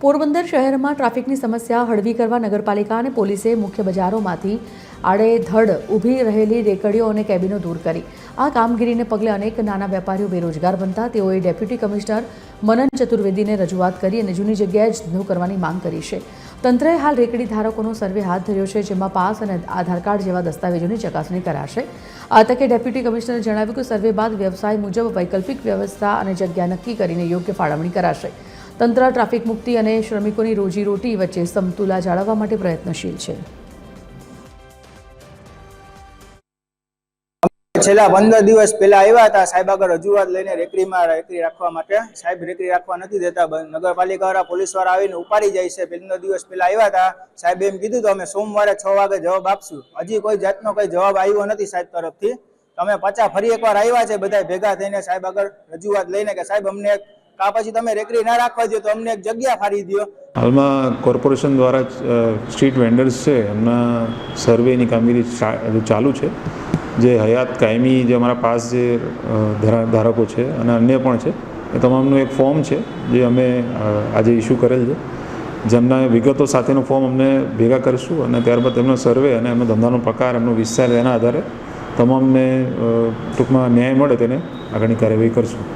પોરબંદર શહેરમાં ટ્રાફિકની સમસ્યા હળવી કરવા નગરપાલિકા અને પોલીસે મુખ્ય બજારોમાંથી આડેધડ ઊભી રહેલી રેકડીઓ અને કેબિનો દૂર કરી. આ કામગીરીને પગલે અનેક નાના વેપારીઓ બેરોજગાર બનતા તેઓએ ડેપ્યુટી કમિશનર મનન ચતુર્વેદીને રજૂઆત કરી અને જૂની જગ્યાએ જ ધંધો કરવાની માંગ કરી છે. તંત્રએ હાલ રેકડી ધારકોનો સર્વે હાથ ધર્યો છે, જેમાં પાસ અને આધાર કાર્ડ જેવા દસ્તાવેજોની ચકાસણી કરાશે. આ તકે ડેપ્યુટી કમિશનરે જણાવ્યું કે સર્વે બાદ વ્યવસાય મુજબ વૈકલ્પિક વ્યવસ્થા અને જગ્યા નક્કી કરીને યોગ્ય ફાળવણી કરાશે. તંત્ર ટ્રાફિક મુક્તિ અને શ્રમિકોની રોજીરોટી વચ્ચે સમતુલા જાળવવા માટે પ્રયત્નશીલ છે. છેલ્લા 15 દિવસ પહેલા આવ્યા હતા સાહેબ આગળ રજૂઆત લઈને રેકડી રાખવા માટે. સાહેબ રેકડી રાખવા નથી દેતા. નગરપાલિકા વાળા પોલીસ વાળા આવીને ઉપાડી જાય છે. 15 દિવસ પહેલા આવ્યા હતા સાહેબ, એમ કીધું તો અમે સોમવારે 6 વાગે જવાબ આપશું. હજી કોઈ જાતનો કોઈ જવાબ આવ્યો નથી સાહેબ તરફથી. તમે પાછા ફરી એકવાર આવ્યા છે બધા ભેગા થઈને સાહેબ આગળ રજૂઆત લઈને કે સાહેબ અમને કા પછી તમે રેકડી ના રાખવા દો તો અમને એક જગ્યા ફાળી દો. હાલમાં કોર્પોરેશન દ્વારા સ્ટ્રીટ વેન્ડર્સ છે એમના સર્વેની કામગીરી ચાલુ છે. જે હયાત કાયમી જે અમારા પાસ જે ધારકો છે અને અન્ય પણ છે એ તમામનું એક ફોર્મ છે જે અમે આજે ઇસ્યુ કરેલ છે, જેમના વિગતો સાથેનું ફોર્મ અમને ભેગા કરીશું અને ત્યારબાદ એમનો સર્વે અને એમનો ધંધાનો પ્રકાર, એમનો વિસ્તાર, એના આધારે તમામને ટૂંકમાં ન્યાય મળે તેને આગળની કાર્યવાહી કરીશું.